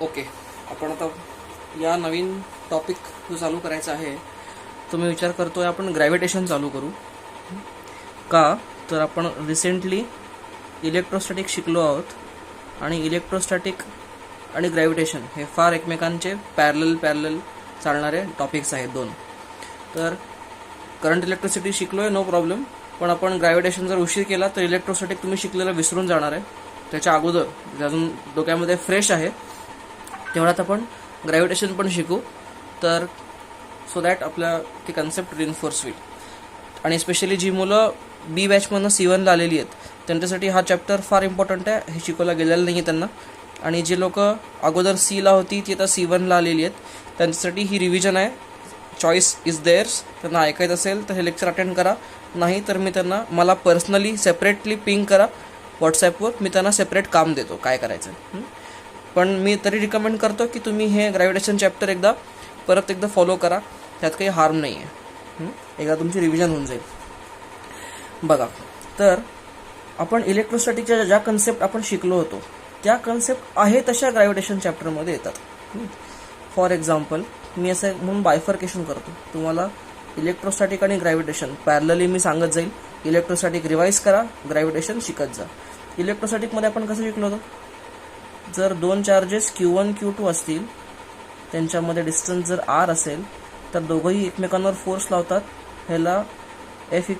Okay, आपण आता या नवीन टॉपिक जो चालू करायचा आहे तो मी विचार करतोय आपण ग्रॅव्हिटेशन चालू करू का. तर आपण रिसेंटली इलेक्ट्रोस्टॅटिक शिकलो आहोत आणि इलेक्ट्रोस्टॅटिक आणि ग्रॅव्हिटेशन हे फार एकमेकांचे पॅरलल चालणारे टॉपिक्स आहेत दोन. तर करंट इलेक्ट्रिसिटी शिकलोय, नो प्रॉब्लेम, पण आपण ग्रॅव्हिटेशन जर उशीर केला तर इलेक्ट्रोस्टॅटिक तुम्ही शिकलेलं विसरून जाणार आहे. त्याच्या अगोदर जे अजून डोक्यामध्ये फ्रेश आहे तेवढ्यात आपण ग्रॅव्हिटेशन पण शिकू, तर सो दॅट आपल्या ती कन्सेप्ट रिइन्फोर्स होईल. आणि स्पेशली जी मुलं बी बॅचमधनं C1ला आलेली आहेत त्यांच्यासाठी हा चॅप्टर फार इम्पॉर्टंट आहे. हे शिकवला गेलेलं नाही आहे त्यांना. आणि जे लोक अगोदर Cला होती ती आता C1ला आलेली आहेत त्यांच्यासाठी ही रिव्हिजन आहे. Choice is there's. त्यांना ऐकायचं असेल तर हे लेक्चर अटेंड करा, नाही तर मी त्यांना मला पर्सनली सेपरेटली पिंग करा व्हॉट्सॲपवर, मी त्यांना सेपरेट काम देतो काय करायचं. पण मी तरी रिकमेंड करतो की तुम्ही हे ग्रॅव्हिटेशन चॅप्टर परत एकदा फॉलो करा, त्यात काही हार्म नाही आहे. एकदा तुमची रिव्हिजन होऊन जाईल. बघा, तर आपण इलेक्ट्रोस्टॅटिकच्या ज्या कन्सेप्ट आपण शिकलो होतो त्या कन्सेप्ट आहे तशा ग्रॅव्हिटेशन चॅप्टरमध्ये येतात. फॉर एक्झाम्पल मी असं म्हणून बायफर्केशन करतो, तुम्हाला इलेक्ट्रोस्टॅटिक आणि ग्रॅव्हिटेशन पॅरलली मी सांगत जाईल. इलेक्ट्रोस्टॅटिक रिवाईज करा, ग्रॅव्हिटेशन शिकत जा. इलेक्ट्रोस्टॅटिकमध्ये आपण कसं शिकलो होतो, जर दोन चार्जेस Q1 Q2 असतील, त्यांच्यामध्ये डिस्टन्स जर R असेल तर दोघंही एकमेकांवर फोर्स लावतात. ह्याला F =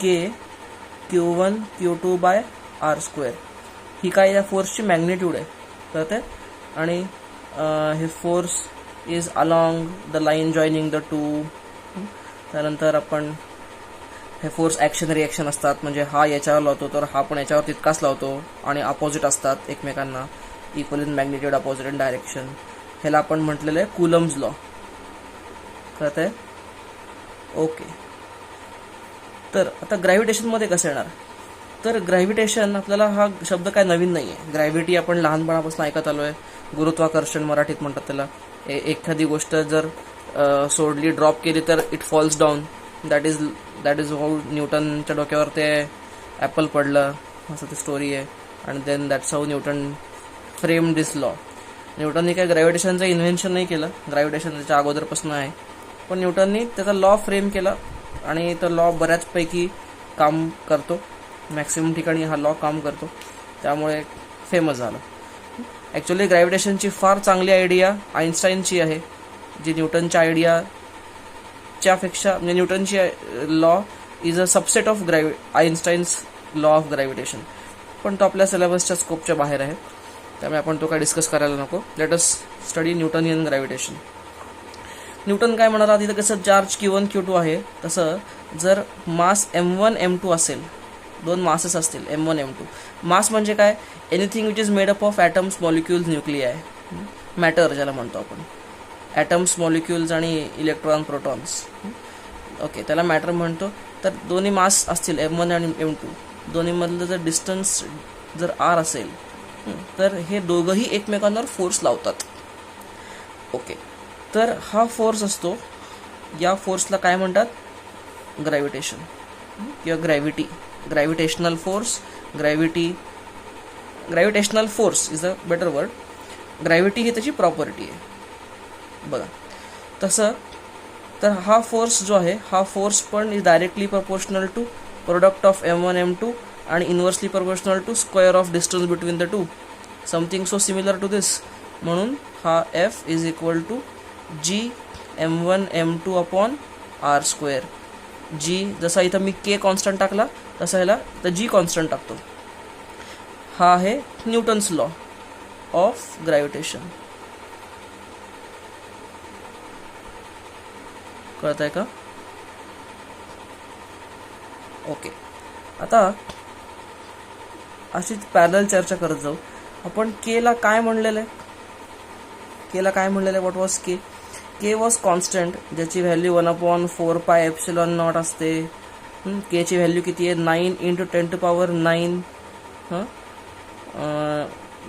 K Q1 Q2/R². ही काय या फोर्सची मॅग्निट्यूड आहे, कळते. आणि हे force is along the line joining the to. त्यानंतर आपण हे फोर्स ॲक्शन रिॲक्शन असतात, म्हणजे हा याच्यावर लावतो तर हा पण याच्यावर तितकाच लावतो, आणि अपोजिट असतात एकमेकांना, equal in magnitude, opposite in direction. ह्याला आपण म्हटलेलं आहे कुलम्स लॉ, कळत आहे. ओके, तर आता ग्रॅव्हिटेशनमध्ये कसं येणार, तर ग्रॅव्हिटेशन आपल्याला हा शब्द काय नवीन नाही आहे. ग्रॅव्हिटी आपण लहानपणापासून ऐकत आलो आहे. गुरुत्वाकर्षण मराठीत म्हणतात त्याला. एखादी गोष्ट जर सोडली, ड्रॉप केली तर it falls down. That is how न्यूटनच्या डोक्यावर ते ॲपल पडलं, असं ती स्टोरी आहे. आणि then that's how Newton frame this law. न्यूटनने काय ग्रॅव्हिटेशनचं इन्व्हेन्शन नाही केलं, ग्रॅव्हिटेशन त्याच्या अगोदरपासून आहे, पण न्यूटननी त्याचा लॉ फ्रेम केला आणि तो लॉ बऱ्याचपैकी काम करतो. मॅक्सिमम ठिकाणी हा लॉ काम करतो, त्यामुळे फेमस झालं. ॲक्च्युली ग्रॅव्हिटेशनची फार चांगली आयडिया आईन्स्टाईनची आहे, जी न्यूटनच्या आयडियाच्यापेक्षा, म्हणजे न्यूटनची law is a subset of Einstein's law of gravitation, पण तो आपल्या सिलेबसच्या स्कोपच्या बाहेर आहे, त्यामुळे आपण तो काय डिस्कस करायला नको. Let us study Newtonian gravitation. Newton काय म्हणाला, तिथं कसं चार्ज Q1 Q2 आहे, तसं जर मास M1 M2 असेल, दोन मासेस असतील M1 M2. मास म्हणजे काय, anything which is made up of atoms, molecules, nuclei, matter ज्याला म्हणतो आपण. ॲटम्स, मॉलिक्युल्स आणि इलेक्ट्रॉन, प्रोटॉन्स. ओके, त्याला मॅटर म्हणतो. तर दोन्ही मास असतील M1 आणि M2, दोन्हीमधलं जर डिस्टन्स जर R असेल तर हे दोघंही एकमेकांवर फोर्स लावतात. ओके, तर हा फोर्स असतो, या फोर्सला काय म्हणतात, ग्रॅव्हिटेशन किंवा gravity. Gravitational force, gravitational force is a better word. Gravity ही त्याची प्रॉपर्टी आहे. बघा, तसं तर हा फोर्स जो आहे, हा फोर्स पण is directly proportional to product of M1 M2 आणि inversely proportional to square of distance between the two, something so similar to this. म्हणून हा F = G M1 M2/R². G जसा इथं मी K कॉन्स्टंट टाकला तसा ह्याला तर G कॉन्स्टंट टाकतो. हा आहे न्यूटन्स लॉ ऑफ ग्रॅव्हिटेशन. कळत आहे का. ओके, आता अशीच पॅरलल चर्चा करत जाऊ. आपण केला काय म्हणलेलं आहे, what was K. K was constant, ज्याची व्हॅल्यू 1/4πε0 असते. के ची व्हॅल्यू किती आहे, 9 × 10⁹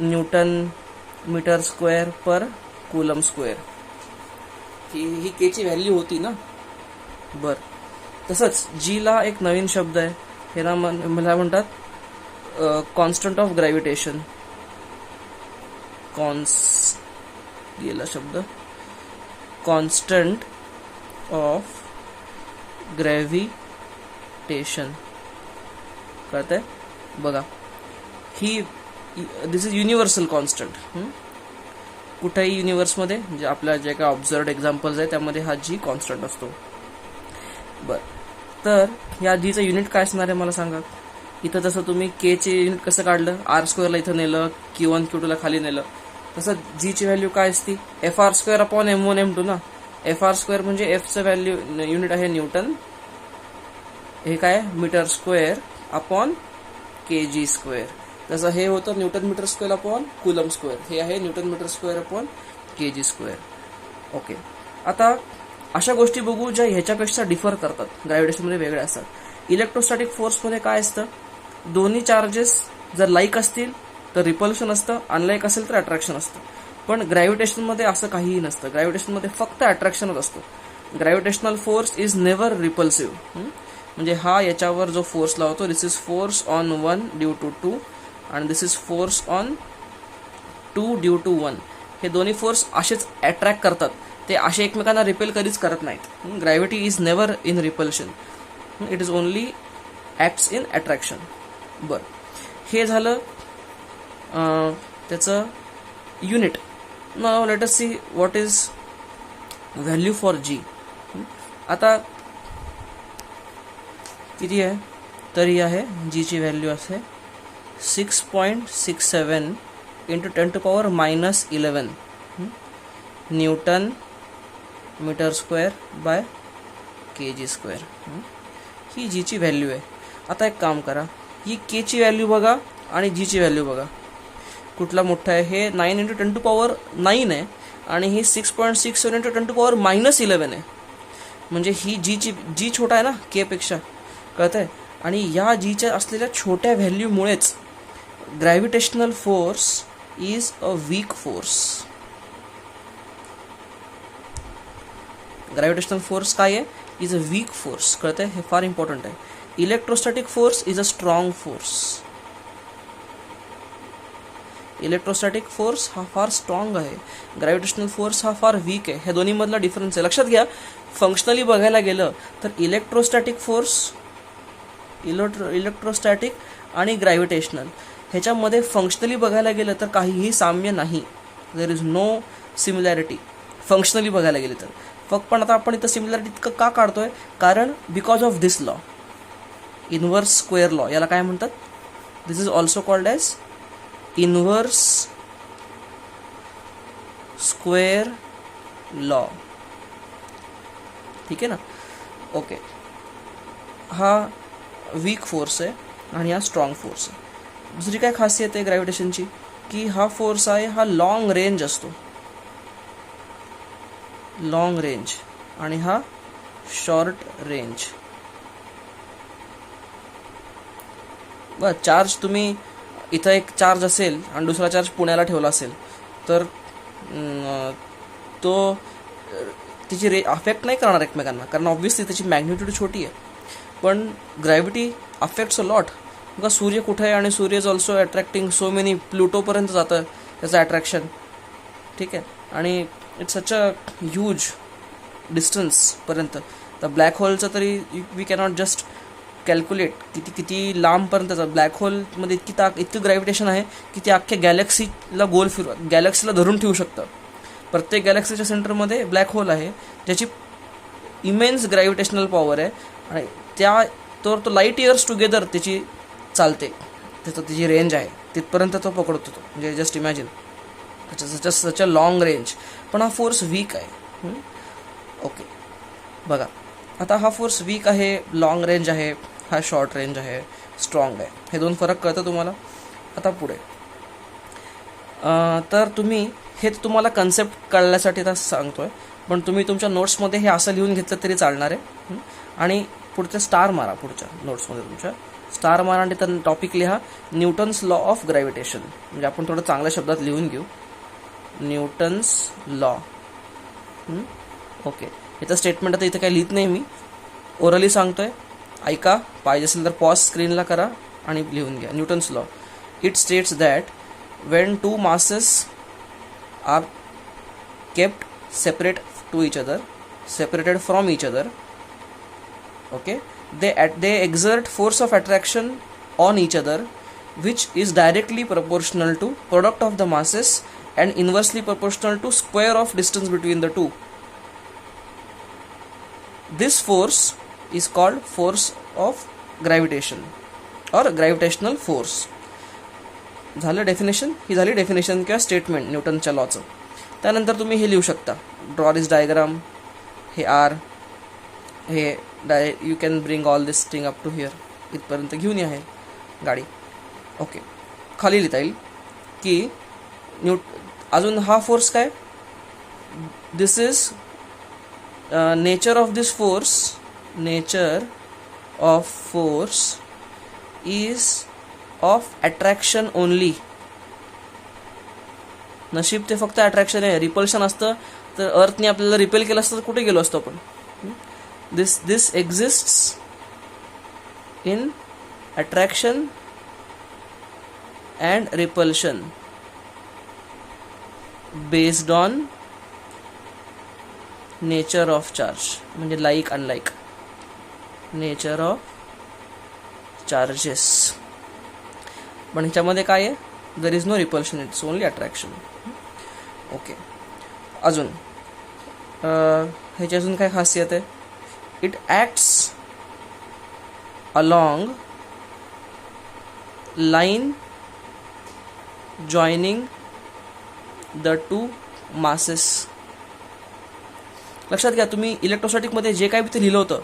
न्यूटन मीटर स्क्वेअर पर कूलम स्क्वेअर. ही के ची व्हॅल्यू होती ना. बरं, तसंच जीला एक नवीन शब्द आहे, ह्याला मला म्हणतात कॉन्स्टंट ऑफ ग्रॅव्हिटेशन. गेला शब्द, कॉन्स्टंट ऑफ ग्रॅव्हिटेशन. कळतंय बघा, ही दिस इज युनिव्हर्सल कॉन्स्टंट. कुठेही युनिव्हर्समध्ये म्हणजे आपल्या जे काय ऑब्झर्व्ड एक्झाम्पल्स आहे त्यामध्ये हा जी कॉन्स्टंट असतो. बर, तर या जीचं युनिट काय असणार आहे मला सांगा. इथं जसं तुम्ही केचे युनिट कसं काढलं, आर स्क्वेअरला इथं नेलं, Q1 Q2 ला खाली नेलं, तसं जीची व्हॅल्यू काय असती, FR² अपॉन M1 M2 ना. FR² म्हणजे एफचं व्हॅल्यू युनिट आहे न्यूटन, हे काय मीटर स्क्वेअर अपॉन kg². जसं हे होतं newton metre square upon coulomb square, हे आहे newton metre square upon kg². Okay, आता अशा गोष्टी बघू ज्या ह्याच्यापेक्षा डिफर करतात, ग्रॅव्हिटेशनमध्ये वेगळ्या असतात. इलेक्ट्रोस्टॅटिक फोर्समध्ये काय असतं, दोन्ही चार्जेस जर लाईक असतील तर रिपल्शन असतं, अनलाईक असेल तर अट्रॅक्शन असतं. पण ग्रॅव्हिटेशनमध्ये असं काहीही नसतं. ग्रॅव्हिटेशनमध्ये फक्त अट्रॅक्शनच असतो. Gravitational force is never repulsive. म्हणजे हा याच्यावर जो फोर्स लावतो, this is force on 1 due to 2 आणि this is force on 2 due to 1. हे दोन्ही फोर्स असेच अट्रॅक्ट करतात, ते असे एकमेकांना रिपेल कधीच करत नाहीत. Gravity is never in repulsion, it is only acts in attraction. बरं, हे झालं त्याचं unit. Now let us see what is value for G. आता किती आहे, तर ही आहे जीची व्हॅल्यू असे 6.67 into 10⁻⁻11 newton metre square by kg². ही जीची व्हॅल्यू आहे. आता एक काम करा, ही केची व्हॅल्यू बघा आणि जीची व्हॅल्यू बघा, कुठला मोठा आहे. हे 9 इंटू 10⁻9 आहे आणि ही 6.67 इंटू 10⁻11 आहे. म्हणजे ही जी छोटा आहे ना केपेक्षा, कळतंय. आणि या जीच्या असलेल्या छोट्या व्हॅल्यूमुळेच gravitational force is a weak force. Gravitational force काय आहे, इज अ वीक फोर्स. कळतंय, हे फार इम्पॉर्टंट आहे. Electrostatic force is a strong force. Electrostatic force हा फार स्ट्रॉंग आहे, ग्रॅव्हिटेशनल फोर्स हा फार वीक आहे. ह्या दोन्हीमधला डिफरन्स आहे, लक्षात घ्या. फंक्शनली बघायला गेलं तर इलेक्ट्रोस्टॅटिक आणि ग्रॅव्हिटेशनल ह्याच्यामध्ये फंक्शनली बघायला गेलं तर काहीही साम्य नाही. There is no similarity functionally बघायला गेले तर. पण आता आपण इथं सिमिलॅरिटी का काढतोय, कारण because of this law, inverse square law, याला काय म्हणतात, this is also called as inverse square law. ठीक आहे ना. ओके, हा वीक फोर्स आहे आणि हा स्ट्रॉंग फोर्स आहे. दुसरी काय खासियत आहे ग्रॅव्हिटेशनची, की हा फोर्स आहे हा लॉंग रेंज असतो, लॉंग रेंज, आणि हा शॉर्ट रेंज. बरं, चार्ज तुम्ही इथं एक चार्ज असेल आणि दुसरा चार्ज पुण्याला ठेवला असेल तर तो तिची अफेक्ट नाही करणार एकमेकांना, कारण ऑब्व्हियसली त्याची मॅग्निट्यूड छोटी आहे. पण ग्रॅव्हिटी अफेक्ट्स अ लॉट. बघा, सूर्य कुठे आहे आणि सूर्य is also attracting so many, प्लुटोपर्यंत जातं त्याचं अट्रॅक्शन. ठीक आहे, आणि इट्स सच अ ह्यूज डिस्टन्सपर्यंत. तर ब्लॅक होलचं तरी वी कॅनॉट जस्ट कॅल्क्युलेट किती लांबपर्यंतचा. ब्लॅक होलमध्ये इतकी ग्रॅव्हिटेशन आहे की ती अख्ख्या गॅलेक्सीला गॅलेक्सीला धरून ठेवू शकतं. प्रत्येक गॅलेक्सीच्या सेंटरमध्ये ब्लॅक होल आहे ज्याची इमेन्स ग्रॅव्हिटेशनल पॉवर आहे, आणि तो लाईट इयर्स टुगेदर त्याची चालते, त्याची रेंज आहे तिथपर्यंत तो पकडतो तो. म्हणजे just imagine such a long range. पण हा फोर्स वीक आहे. ओके, बघा, आता हा फोर्स वीक आहे, लॉंग रेंज आहे, हा शॉर्ट रेंज आहे, स्ट्रॉंग आहे. हे दोन फरक कळतं तुम्हाला. आता पुढे तर हे तुम्हाला कन्सेप्ट कळण्यासाठी आता सांगतोय, पण तुम्ही तुमच्या नोट्समध्ये हे असं लिहून घेतलं तरी चालणार आहे. आणि पुढच्या स्टार मारा, पुढच्या नोट्समध्ये तुमच्या स्टार मारा आणि त्याचा टॉपिक लिहा, न्यूटन्स लॉ ऑफ ग्रॅव्हिटेशन. म्हणजे आपण थोडं चांगल्या शब्दात लिहून घेऊ, न्यूटन्स लॉ. ओके, याचं स्टेटमेंट आता इथं काही लिहित नाही, मी ओरली सांगतोय, ऐका. पाहिजे असेल तर पॉज स्क्रीनला करा आणि लिहून घ्या. Newton's law, it states that when two masses are kept separate to each other, separated from each other. Okay, they exert force of attraction on each other, which is directly proportional to product of the masses and inversely proportional to square of distance between the two. This force is called force of gravitation or gravitational force. झालं definition. ही झाली definition किंवा statement न्यूटनच्या लॉचं. त्यानंतर तुम्ही हे लिहू शकता, draw this diagram. हे R, हे you can bring all this thing up to here. इथपर्यंत घेऊन या हे गाडी. ओके, खाली लिहिता येईल की अजून हा फोर्स काय, this is nature of this force. Nature of force is of attraction only. नशीब ते फक्त अट्रॅक्शन आहे. रिपल्शन असतं तर अर्थने आपल्याला रिपेल केलं असतं तर कुठे गेलो असतो आपण. This exists in attraction and repulsion based on nature of charge. म्हणजे like unlike, nature of charges. पण ह्याच्यामध्ये काय आहे, there is no repulsion, it's only attraction. Okay, अजून ह्याची अजून काय खासियत आहे, it acts along line joining the two masses. लक्षात घ्या, तुम्ही इलेक्ट्रोस्टॅटिकमध्ये जे काय ते लिहिलं होतं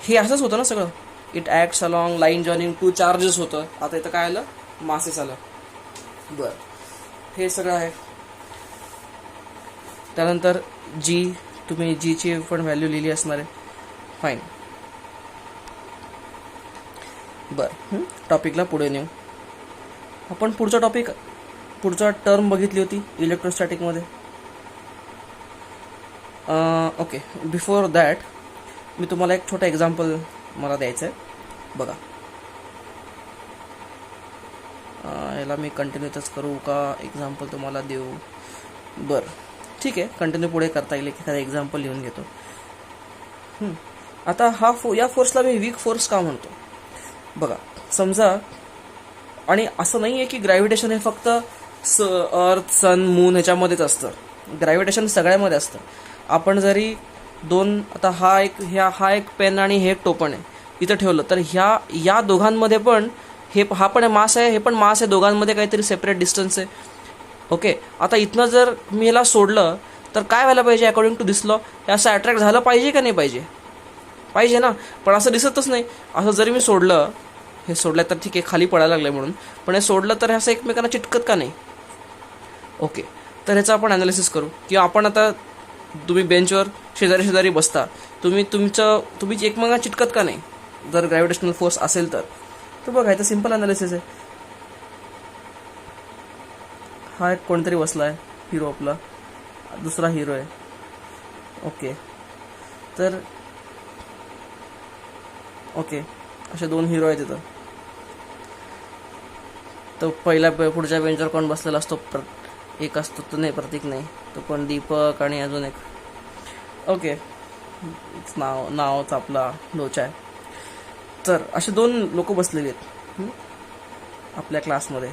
हे असंच होतं ना सगळं. It acts along line joining two charges होतं. आता इथं काय आलं, मासेस आलं. बरं, हे सगळं आहे. त्यानंतर जी, तुम्ही जीची पण व्हॅल्यू लिहिली असणार आहे. फाईन. बरं, टॉपिकला पुढे नेऊ आपण. पुढचा टर्म बघितली होती इलेक्ट्रोस्टॅटिकमध्ये. ओके, बिफोर दॅट मी तुम्हाला एक छोटं एक्झाम्पल मला द्यायचं आहे. बघा, याला मी कंटिन्यूच करू का एक्झाम्पल तुम्हाला देऊ. बरं, ठीक आहे, कंटिन्यू पुढे करता येईल. एखादा एक्झाम्पल लिहून घेतो. आता या फोर्सला मी वीक फोर्स का म्हणतो. बघा, समजा, आणि असं नाही आहे की ग्रॅव्हिटेशन हे फक्त अर्थ, सन, मून ह्याच्यामध्येच असतं. ग्रॅव्हिटेशन सगळ्यामध्ये असतं. आपण जरी आता हा एक पेन आणि हे एक टोपण आहे इथं ठेवलं तर या दोघांमध्ये पण हा पण मास आहे, हे पण मास आहे. दोघांमध्ये काहीतरी सेपरेट डिस्टन्स आहे. ओके, आता इथनं जर मी ह्याला सोडलं तर काय व्हायला पाहिजे अकॉर्डिंग टू दिस लॉ, हे असं अट्रॅक्ट झालं पाहिजे का नाही पाहिजे. पाहिजे ना, पण असं दिसतच नाही. असं जरी मी सोडलं, हे सोडलं तर ठीक आहे, खाली पडायला लागलं म्हणून, पण हे सोडलं तर हे असं एकमेकांना चिटकत का नाही. ओके, तर ह्याचं आपण ॲनालिसिस करू. किंवा आपण आता तुम्ही बेंचवर शेजारी बसता, तुम्ही एकमेकांना चिटकत का नाही जर ग्रॅव्हिटेशनल फोर्स असेल तर. बघा, ह्याचं सिम्पल ॲनालिसिस आहे. हा एक कोणतरी बसला आहे, हिरो आपला, दुसरा हिरो आहे. ओके, तर असे दोन हिरो आहेत तिथं. तर पुढच्या बेंचवर कोण बसलेला असतो, एक असतो तो, नाही प्रतीक नाही, तो कोण, दीपक, आणि अजून एक. ओके, नावच आपला लोचा आहे. तर असे दोन लोक बसलेले आहेत आपल्या क्लासमध्ये.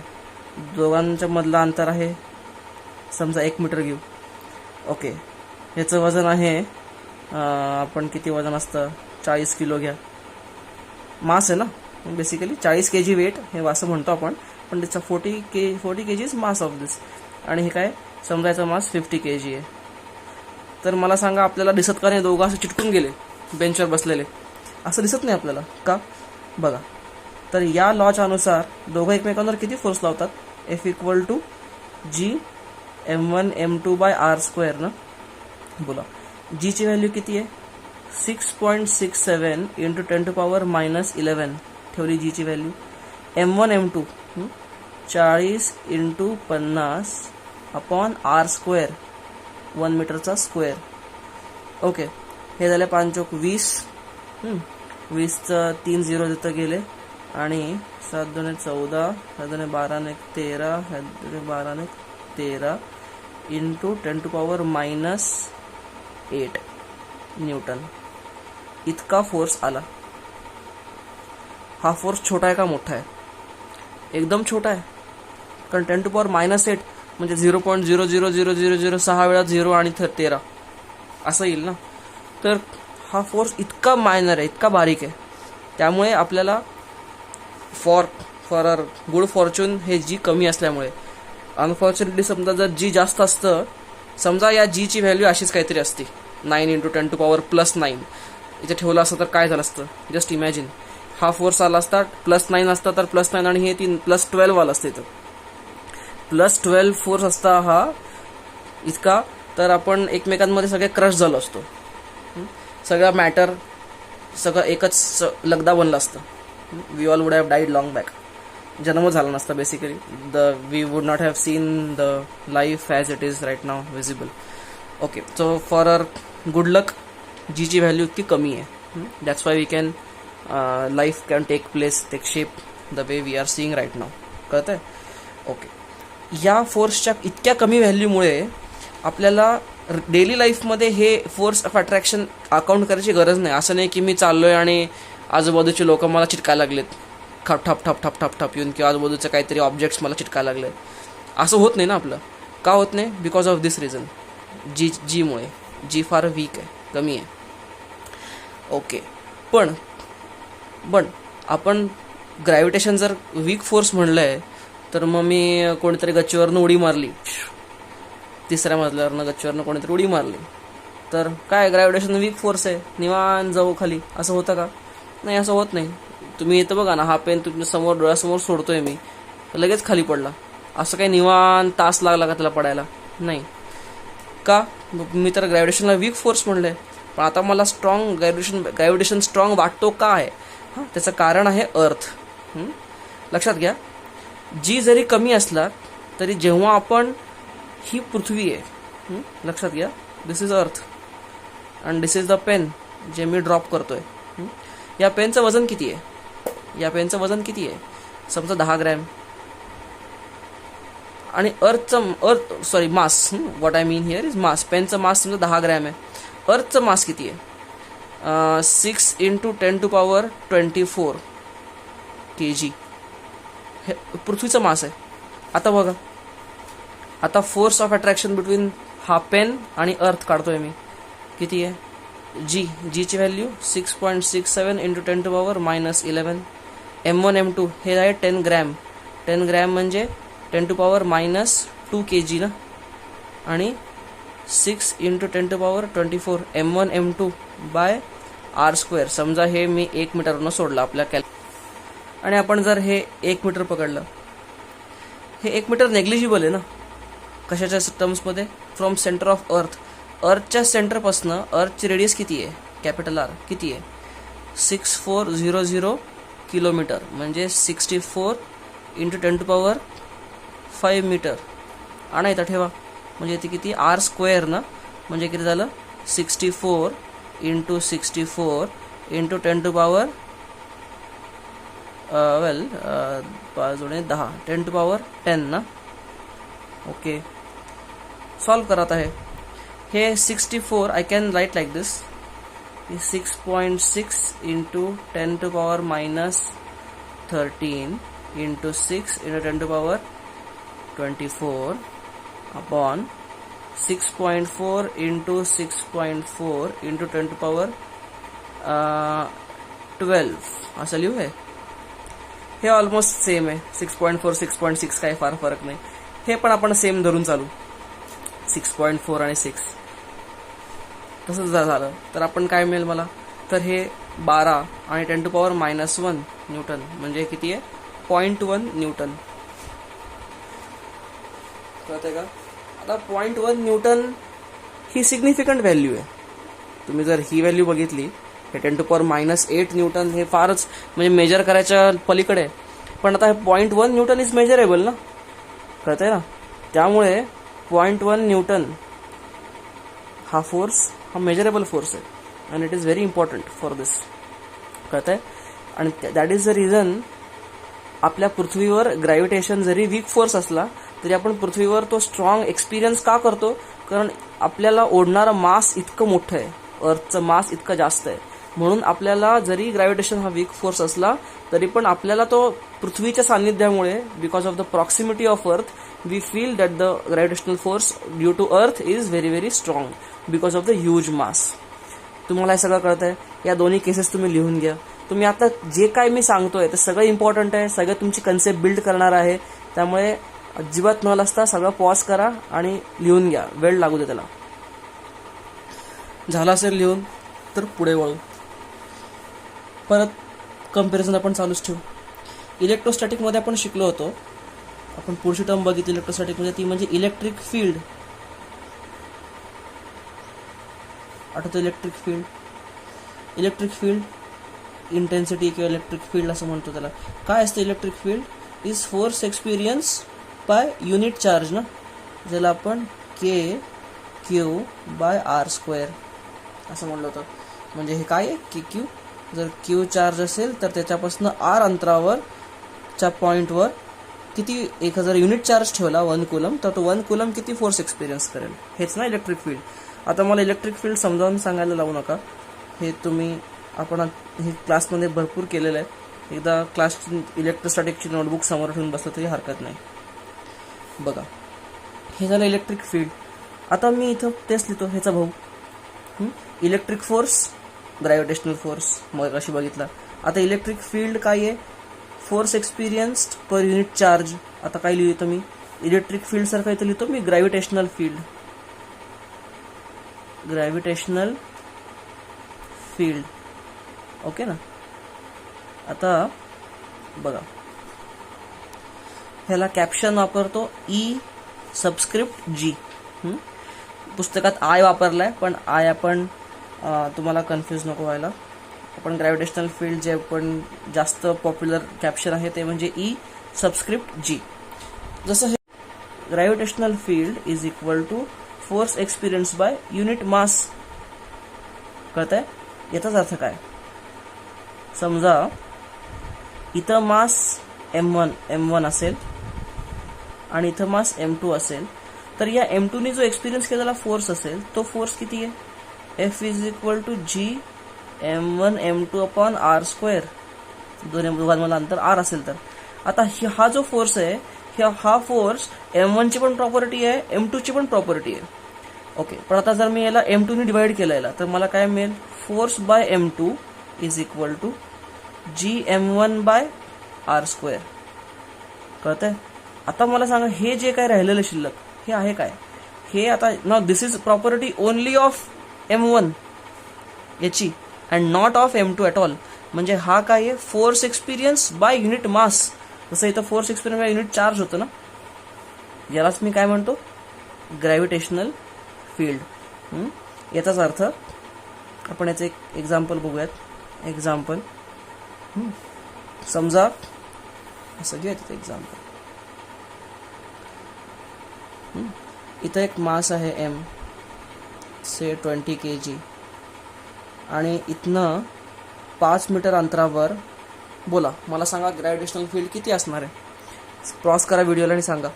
दोघांच्या मधला अंतर आहे समजा 1 मीटर घेऊ. ओके, याचं वजन आहे, आपण किती वजन असतं, 40 किलो घ्या. मास आहे ना बेसिकली, 40 kg वेट हे असं म्हणतो आपण, पण त्याचा 40 kg इज मास ऑफ दिस. आणि हे काय, समजायचा मास 50 kg आहे. तर मला सांगा, आपल्याला दिसत का नाही दोघं असं चिटकून गेले बेंचवर बसलेले. असं दिसत नाही आपल्याला का. बघा, तर या लॉच्या अनुसार दोघं एकमेकांवर किती फोर्स लावतात, F equal to G M1 M2 by R² ना. बोला, जीची व्हॅल्यू किती आहे, 6.67 इंटू 10⁻11 ठेवली जीची value. M1 M2 40 into 50 upon R², 1 मीटरचा स्क्वेअर. ओके, हे झाले 5 चौक 20. 20चं 3 0 तिथं गेले, आणि 7 2 14, 7 2 12 13, 7 2 12 13, इंटू 10⁻⁻8 न्यूटन इतका फोर्स आला. हा फोर्स छोटा आहे का मोठा आहे? एकदम छोटा आहे, कारण 10⁻⁻8 म्हणजे 0.00000 वेळा 0 आणि 13 असं येईल ना. तर हा फोर्स इतका मायनर आहे, इतका बारीक आहे. त्यामुळे आपल्याला फॉर अर गुड फॉर्च्यून हे जी कमी असल्यामुळे, अनफॉर्च्युनेटली समजा जर जी जास्त असतं, समजा या जीची व्हॅल्यू अशीच काहीतरी असती 9 इंटू 10⁻+9 इथे ठेवलं असतं तर काय झालं असतं? जस्ट इमॅजिन, हा फोर्स आला असता +9 असता तर +9 आणि हे 3 +12 आलं असतं. इथं +12 फोर्स असता हा इतका, तर आपण एकमेकांमध्ये सगळे क्रश झालो असतो. सगळा मॅटर सगळं एकच लगदा बनलं असतं. We all would have died long back. जन्म झाला नसता basically. We would not have seen the life as it is right now visible. Okay, so for uh good luck जीची व्हॅल्यू इतकी कमी आहे. That's why we can life can take place, take shape the way we are seeing right now. कळत आहे? Okay, या फोर्सच्या इतक्या कमी व्हॅल्यूमुळे आपल्याला डेली लाईफमध्ये हे फोर्स ऑफ अट्रॅक्शन अकाउंट करायची गरज नाही. असं नाही की मी चाललोय आणि आजूबाजूचे लोक मला चिटकायला लागलेत, ठप ठप ठप ठप ठप ठप येऊन, किंवा आजूबाजूचे काहीतरी ऑब्जेक्ट्स मला चिटकायला लागले. असं होत नाही ना आपलं. का होत नाही? बिकॉज ऑफ दिस रिझन, जीमुळे. जी फार वीक आहे, कमी आहे. ओके, पण आपण ग्रॅव्हिटेशन जर वीक फोर्स म्हणलंय, तर मग मी कोणीतरी गच्चीवरनं उडी मारली, 3ऱ्या मजल्यावरनं गच्चीवरनं कोणीतरी उडी मारली, तर काय ग्रॅव्हिटेशन वीक फोर्स आहे, निवांत जाऊ खाली, असं होतं का? नाही, असं होत नाही. तुम्ही येतं बघा ना, हा पेन तुमच्या समोर डोळ्यासमोर सोडतोय मी, लगेच खाली पडला. असं काही निवांत तास लागला का त्याला पडायला? नाही. का? मी तर ग्रॅव्हिटेशनला वीक फोर्स म्हणलंय. पण आता मला ग्रॅव्हिटेशन स्ट्रॉंग वाटतो का आहे? हां, त्याचं कारण आहे अर्थ. लक्षात घ्या, जी जरी कमी असला तरी जेव्हा आपण, ही पृथ्वी आहे, लक्षात घ्या, this is earth and this is the pen जे मी ड्रॉप करतोय. या पेनचं वजन किती आहे? या पेनचं वजन किती आहे? समजा 10 ग्रॅम. आणि mass, what I mean here is mass. पेनचं मास समजा 10 ग्रॅम आहे. अर्थचं मास किती आहे? 6 इंटू 10⁻24 kg हे पृथ्वीचं मास आहे. आता बघा, आता फोर्स ऑफ अट्रॅक्शन बिटवीन हा पेन आणि अर्थ काढतोय मी. किती आहे? जीची व्हॅल्यू 6.67 इंटू 10⁻−11. M1 M2 हे आहे 10 ग्रॅम. 10 ग्रॅम म्हणजे 10⁻−2 kg ना. आणि 6 into 10⁻24 M1 M2 by R². समजा हे मी 1 मीटरवरून सोडलं आपल्या आणि आपण जर हे 1 मीटर पकडलं, हे 1 मीटर नेग्लिजिबल आहे ना. कशाच्या टर्म्समध्ये? From centre of earth. अर्थच्या सेंटरपासनं अर्थची radius किती आहे? कॅपिटल R किती आहे? 6400 किलोमीटर, म्हणजे 64 इंटू 10⁻5 मीटर. आणा इथं ठेवा, म्हणजे ते किती? R² ना, म्हणजे किती झालं? 64 इंटू 64 इंटू 10⁻, 10 10⁻10 ना. ओके, सॉल्व करत आहे. हे 64 I can write like this. 6.6 into 10⁻13 into 6 into 10⁻24 upon 6.4 into 6.4 into 10⁻12 असं लिहू आहे. हे ऑलमोस्ट सेम आहे. 6.4 6.6 काही फार फरक नाही. हे पण आपण सेम धरून चालू, 6.4 आणि 6. तसंच जर झालं तर आपण काय मिळेल मला? तर हे 12 आणि 10⁻−1 न्यूटन, म्हणजे किती आहे? 0.1 न्यूटन. कळतंय का? आता 0.1 न्यूटन ही सिग्निफिकंट व्हॅल्यू आहे. तुम्ही जर ही व्हॅल्यू बघितली, हे 10⁻−8 न्यूटन हे फारच म्हणजे मेजर करायच्या पलीकडे आहे. पण आता हे 0.1 न्यूटन इज मेजरेबल ना. कळतंय ना? त्यामुळे 0.1 न्यूटन हा फोर्स हा मेजरेबल फोर्स आहे. And it is very important for this. कळतंय? आणि दॅट इज द रिझन आपल्या पृथ्वीवर ग्रॅव्हिटेशन जरी वीक फोर्स असला तरी आपण पृथ्वीवर तो स्ट्रॉंग एक्सपिरियन्स का करतो? कारण आपल्याला ओढणारा मास इतकं मोठं आहे, अर्थचं मास इतकं जास्त आहे, म्हणून आपल्याला जरी ग्रॅव्हिटेशन हा वीक फोर्स असला तरी पण आपल्याला तो पृथ्वीच्या सान्निध्यामुळे, because of the proximity of earth, we feel that the gravitational force due to earth is very very strong because of the huge mass. तुम्हाला हे सगळं कळतंय? या दोन्ही केसेस तुम्ही लिहून घ्या. तुम्ही आता जे काय मी सांगतोय ते सगळं इम्पॉर्टंट आहे, सगळं तुमची कन्सेप्ट बिल्ड करणार आहे. त्यामुळे अजिबात न लसता सगळं पॉज करा आणि लिहून घ्या, वेळ लागू दे त्याला. झालं असेल लिहून तर पुढे वळू. परत कम्पॅरिझन आपण चालूच ठेवू. इलेक्ट्रोस्टॅटिकमध्ये आपण शिकलो होतो, आपण पुढची टर्म बघितली इलेक्ट्रोस्टॅटिकमध्ये, ती म्हणजे इलेक्ट्रिक फील्ड. आठवतं electric field? Electric field intensity किंवा इलेक्ट्रिक फील्ड असं म्हणतो त्याला. काय असतं electric field? Is force experience by unit charge ना, ज्याला आपण K/r² असं म्हणलं होतं. म्हणजे हे काय आहे? KQ. जर Q चार्ज असेल तर त्याच्यापासून R अंतरावरच्या पॉईंटवर किती, 1000 युनिट चार्ज ठेवला 1 कुलम, तर तो 1 कुलम किती फोर्स एक्सपिरियन्स करेल, हेच ना इलेक्ट्रिक फील्ड. आता मला इलेक्ट्रिक फील्ड समजावून सांगायला लावू नका, हे तुम्ही आपण हे क्लासमध्ये भरपूर केलेलं आहे. एकदा क्लासची इलेक्ट्रोस्टॅटिकची नोटबुक समोर ठेवून बसलं तरी हरकत नाही. बघा, हे झालं इलेक्ट्रिक फील्ड. आता मी इथं तेच लिहितो, ह्याचा भाऊ इलेक्ट्रिक फोर्स, ग्रॅव्हिटेशनल फोर्स मग अशी बघितला. आता इलेक्ट्रिक फील्ड काय आहे? Force experienced per unit charge. आता काय लिहितो मी? इलेक्ट्रिक फील्ड सारखं इथं लिहितो मी gravitational field. Gravitational field, okay ना. आता बघा, ह्याला कॅप्शन वापरतो E⁻G. पुस्तकात आय वापरलाय, पण आय आपण तुम्हाला कन्फ्यूज नको व्हायला. आपण ग्रॅव्हिटेशनल फील्ड जे पण जास्त पॉप्युलर कॅप्शन आहे ते म्हणजे E⁻G. जसं हे gravitational field is equal to force experience by unit mass. कळतंय? याचाच अर्थ काय? समजा इथं मास M1 असेल आणि इथं मास M2 असेल, तर या M2 ने जो एक्सपिरियन्स केलेला फोर्स असेल तो फोर्स किती आहे? F is equal to G M1 M2 upon R². दोघांमधलं अंतर R असेल तर. आता हा जो फोर्स आहे, हा फोर्स M1 ची पण प्रॉपर्टी आहे, M2 ची पण प्रॉपर्टी आहे. ओके, पण आता जर मी याला M2 ने डिवाइड केलं याला, तर मला काय मिळेल? Force by M2 is equal to GM1 by R². कळतंय? आता मला सांगा, हे जे काय राहिलेलं शिल्लक हे आहे काय? हे आता now this is property only of M1 याची and not of M2 at all. म्हणजे हा काय आहे? Force experience by unit mass. जसं इथं force experience by unit charge होतं ना, यालाच मी काय म्हणतो? Gravitational field. याचाच अर्थ आपण याचं एक एक्झाम्पल बघूयात. एक्झाम्पल समजा असं घेऊया तिथं एक्झाम्पल. इथं एक मास आहे M, से 20 kg, आणि इथनं 5 मीटर अंतरावर, बोला मला सांगा ग्रॅव्हिटेशनल फील्ड किती असणार आहे? पॉज करा व्हिडिओला आणि सांगा.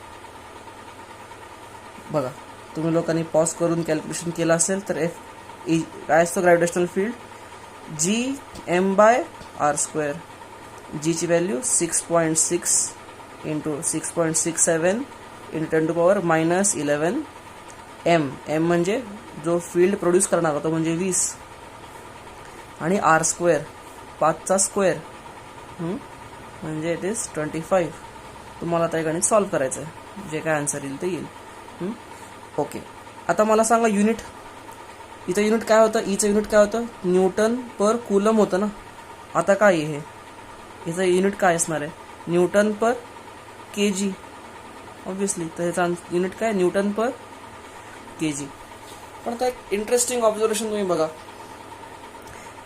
बघा, तुम्ही लोकांनी पॉज करून कॅल्क्युलेशन केलं असेल तर काय असतं ग्रॅव्हिटेशनल फील्ड? GM/R². G ची value 6.6 into 6.67 into 10⁻⁻11 M. M म्हणजे जो फील्ड प्रोड्यूस करणार होता म्हणजे 20, आणि R², 5चा स्क्वेअर म्हणजे इट इज 25. तुम्हाला आता गणित सॉल्व्ह करायचं आहे, जे काय आन्सर येईल ते येईल. ओके, आता मला सांगा युनिट. इथं युनिट काय होतं? ईचं युनिट काय होतं? न्यूटन पर कूलम होतं ना. आता काय आहे हे? याचं युनिट काय असणार आहे? न्यूटन पर kg ऑब्विसली. तर ह्याचा युनिट काय? न्यूटन पर kg. पण आता एक इंटरेस्टिंग ऑब्झर्वेशन तुम्ही बघा,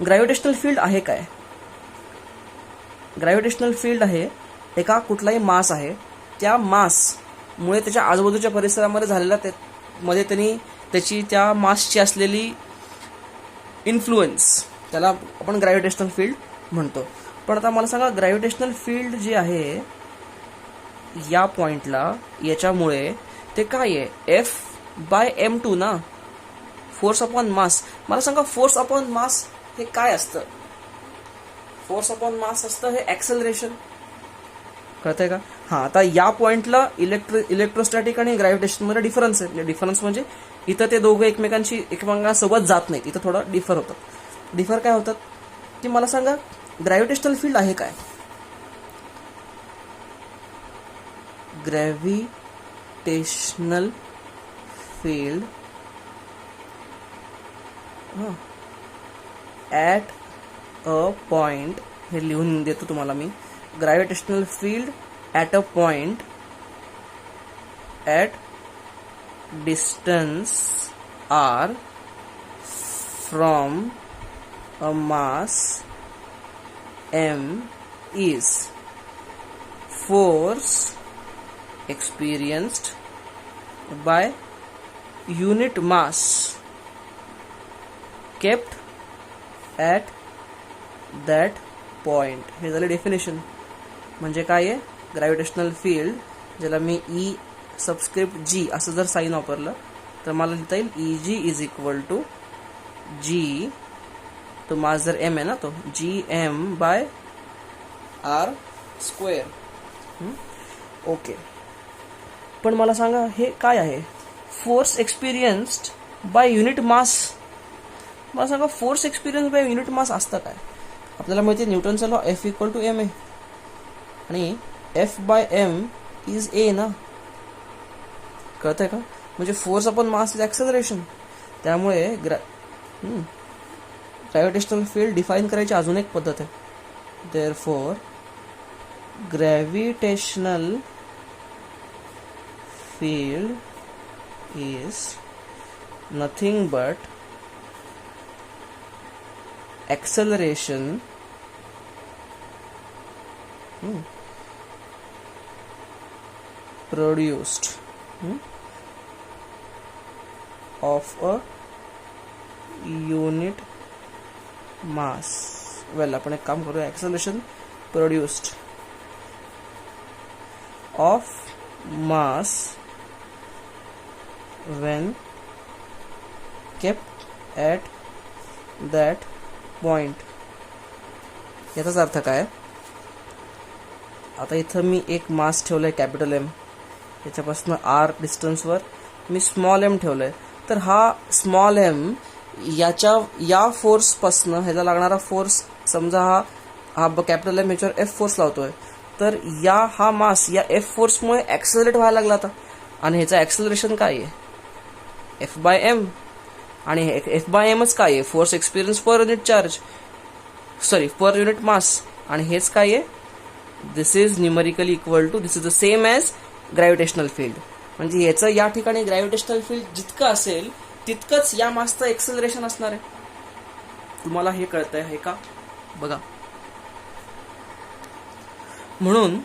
ग्रॅव्हिटेशनल फील्ड आहे काय? ग्रॅव्हिटेशनल फील्ड आहे एका कुठलाही मास आहे, त्या मासमुळे त्याच्या आजूबाजूच्या परिसरामध्ये झालेला मध्ये त्यांनी त्याची त्या मासची असलेली इन्फ्लुएन्स, त्याला आपण ग्रॅव्हिटेशनल फील्ड म्हणतो. पण आता मला सांगा, ग्रॅव्हिटेशनल फील्ड जे आहे या पॉइंटला याच्यामुळे ते काय आहे, F/m2 ना, फोर्स अपॉन मास. मला सांगा फोर्स अपॉन मास हे काय असतं? फोर्स अपॉन मास असतं हे ऍक्सेलरेशन. कळतंय का? हा, आता या पॉइंटला इलेक्ट्रोस्टॅटिक आणि ग्रॅव्हिटेशन मध्ये डिफरन्स आहे. डिफरन्स म्हणजे इथं ते दोघं एकमेकांसोबत जात नाहीत, इथं थोडं डिफर होतात. डिफर काय होतात की मला सांगा ग्रॅव्हिटेशनल फील्ड आहे काय? Gravitational field at a point, हे लिहून देतो तुम्हाला मी. Gravitational field at a point at distance r from a mass m is force experienced by unit mass kept at that point. हे झालं डेफिनेशन. म्हणजे काय आहे ग्रॅव्हिटेशनल फील्ड, ज्याला मी E सबस्क्रिप्ट G असं जर साईन वापरलं तर मला लिहिता येईल Eg is equal to G, तो मास जर m आहे ना, तो Gm/r². ओके, पण मला सांगा हे काय आहे? Force experienced by unit mass. मला सांगा force experience by unit mass असतं काय? आपल्याला माहिती आहे न्यूटनचा law F equal to m आहे आणि F/m इज a ना. कळतंय का? म्हणजे force upon mass is acceleration. त्यामुळे ग्रॅव्हिटेशनल फील्ड डिफाईन करायची अजून एक पद्धत आहे. Therefore gravitational field is nothing but acceleration produced of a unit mass. well, आपण एक काम करूया. acceleration produced of mass when kept at that point. याचाच अर्थ काय? आता इथं मी एक मास ठेवलाय कॅपिटल M, याच्यापासून R डिस्टन्सवर मी स्मॉल m ठेवलंय. तर हा स्मॉल m या फोर्सपासनं ह्याला लागणारा फोर्स, समजा हा कॅपिटल M ह्याच्यावर F फोर्स लावतोय, तर हा मास या F फोर्समुळे ऍक्सेलरेट व्हायला लागला आता. आणि ह्याचं ऍक्सेलरेशन काय आहे? F/m. आणि F/mच काय आहे? Force experience per unit charge, per unit mass. आणि हेच काय आहे? This is numerically equal to, this is the same as gravitational field. म्हणजे याचं या ठिकाणी ग्रॅव्हिटेशनल फील्ड जितकं असेल तितकंच या मासचं एक्सेलरेशन असणार आहे. तुम्हाला हे कळतंय हे का? बघा, म्हणून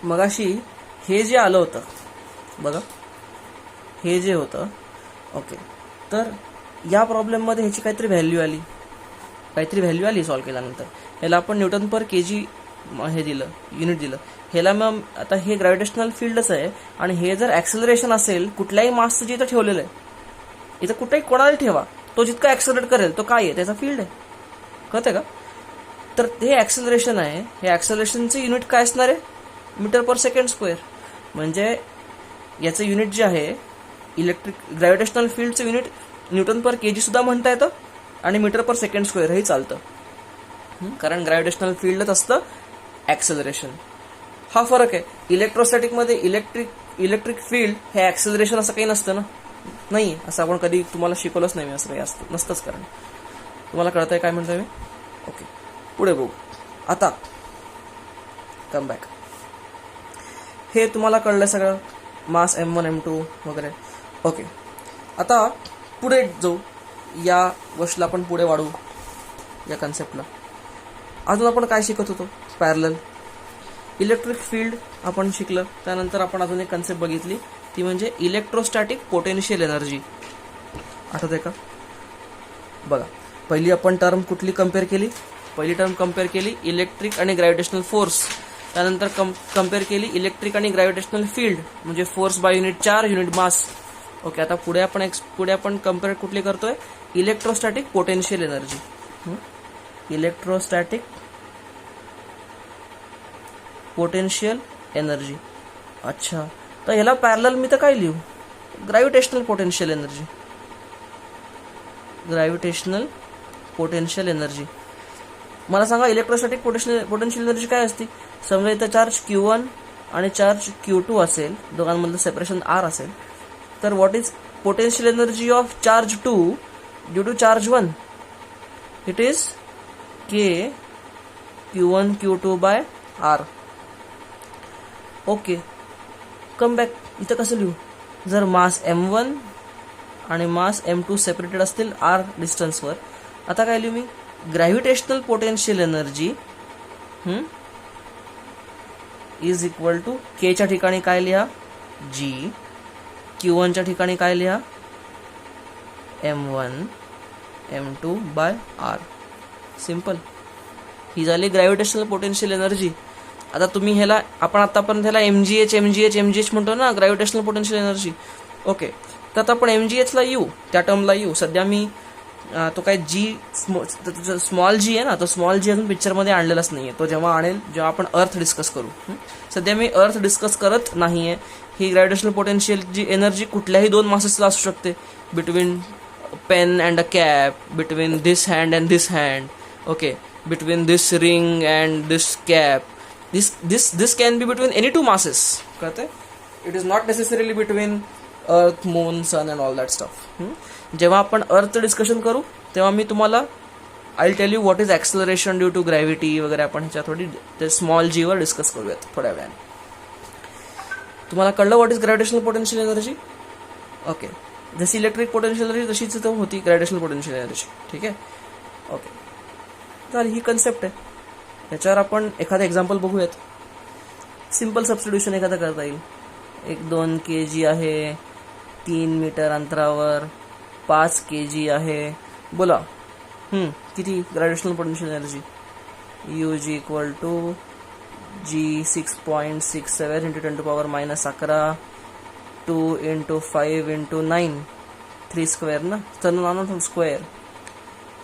मगाशी हे जे आलं होतं बघा, हे जे होतं, ओके, तर या प्रॉब्लेममध्ये ह्याची काहीतरी व्हॅल्यू आली सॉल्व्ह केल्यानंतर. ह्याला आपण न्यूटन पर केजी हे दिलं, युनिट दिलं. ह्याला मग आता हे ग्रॅव्हिटेशनल फील्डच आहे. आणि हे जर ऍक्सेलरेशन असेल कुठल्याही मासचं जे इथं ठेवलेलं आहे, इथं कुठेही कोणाला ठेवा, तो जितका ऍक्सेलरेट करेल तो काय आहे? त्याचा फील्ड आहे. कळतंय का? तर हे ऍक्सेलरेशन आहे. हे ऍक्सेलरेशनचं युनिट काय असणार आहे? मीटर पर सेकंड स्क्वेअर. म्हणजे याचं युनिट जे आहे ग्रॅव्हिटेशनल फील्डचं युनिट न्यूटन पर केजी सुद्धा म्हणता येतं आणि मीटर पर सेकंड स्क्वेअर हे चालतं. कारण ग्रॅव्हिटेशनल फील्डच असतं ऍक्सेलरेशन. हा फरक आहे. इलेक्ट्रोस्टॅटिकमध्ये इलेक्ट्रिक फील्ड हे ऍक्सेलरेशन असं काही नसतं ना, नाही असं आपण कधी तुम्हाला शिकवलंच नाही. असं काही असतं नसतंच. कारण तुम्हाला कळतंय काय म्हणतोय मी? ओके, पुढे बघू. आता कम बॅक. हे तुम्हाला कळलं सगळं, मास M1 M2 वगैरे. ओके, आता पुढे जाऊ. या गोष्टीला आपण पुढे वाढवू, या कन्सेप्टला. अजून आपण काय शिकत होतो? पॅरलल इलेक्ट्रिक फील्ड आपण शिकलं. त्यानंतर आपण अजून एक कन्सेप्ट बघितली, ती म्हणजे इलेक्ट्रोस्टॅटिक पोटेन्शियल एनर्जी. आठवतंय का? बघा, पहिली आपण टर्म कुठली कम्पेअर केली? पहिली टर्म कम्पेअर केली इलेक्ट्रिक आणि ग्रॅव्हिटेशनल फोर्स. त्यानंतर कम्पेअर केली इलेक्ट्रिक आणि ग्रॅव्हिटेशनल फील्ड, म्हणजे force by unit charge unit mass. Okay, आता पुढे आपण कम्पेअर कुठली करतोय, electrostatic potential energy. Electrostatic potential energy. अच्छा, तर ह्याला पॅरलल मी तर काय लिहू, gravitational potential energy. Gravitational potential energy. मला सांगा इलेक्ट्रोस्टॅटिक पोटेन्शियल एनर्जी काय असते. समजा इथं चार्ज Q1 आणि चार्ज Q2 असेल, दोघांमधलं सेपरेशन R असेल, तर what is potential energy of charge 2 due to charge 1. It is K Q1 Q2 by R. Okay, come back. इथं कसं लिहू, जर मास M1 आणि मास M2 सेपरेटेड असतील R डिस्टन्सवर, आता काय लिहू मी, gravitational potential energy is equal to K च्या ठिकाणी काय लिहा, G, Q1 च्या ठिकाणी काय लिहा, M1 M2 by R. Simple. ही झाली ग्रॅव्हिटेशनल पोटेन्शियल एनर्जी. आता तुम्ही ह्याला, आपण आतापर्यंत ह्याला MGH म्हणतो ना, ग्रॅव्हिटेशनल पोटेन्शियल एनर्जी. ओके, तर आता आपण MGH ला येऊ, त्या टर्मला येऊ. सध्या मी तो काय स्मॉल जी आहे ना, तो स्मॉल जी अजून पिक्चरमध्ये आणलेलाच नाहीये. तो जेव्हा आणेल, जेव्हा आपण अर्थ डिस्कस करू. सध्या मी अर्थ डिस्कस करत नाहीये. ही ग्रॅव्हिटेशनल पोटेन्शियल जी एनर्जी कुठल्याही दोन मासेसला असू शकते, between pen and a cap, between this hand and this hand. Okay, between this ring and this cap. This can be between any two masses. कळते? It is not necessarily between Earth, Moon, Sun and all that stuff. जेव्हा आपण अर्थ discussion करू तेव्हा मी तुम्हाला I tell you what is acceleration due to gravity वगैरे, आपण ह्याच्या थोडी ते स्मॉल जी वर डिस्कस करूयात थोड्या वेळाने. तुम्हाला कळलं what is gravitational potential energy. Okay, जशी इलेक्ट्रिक पोटेन्शियल एनर्जी तशीच इथं होती ग्रॅव्हिटेशनल पोटेन्शियल एनर्जी. ठीक आहे. ओके, तर ही कन्सेप्ट आहे. याच्यावर आपण एखादं एक्झाम्पल बघूयात. सिम्पल सबस्टिट्यूशन एखादं करता येईल. 1-2 kg आहे, 3 मीटर अंतरावर 5 kg आहे. बोला किती gravitational potential energy. UG equal to G 6.67 into 10⁻11 2 into 5 into 9 3 square ना, तर नॉट स्क्वेअर,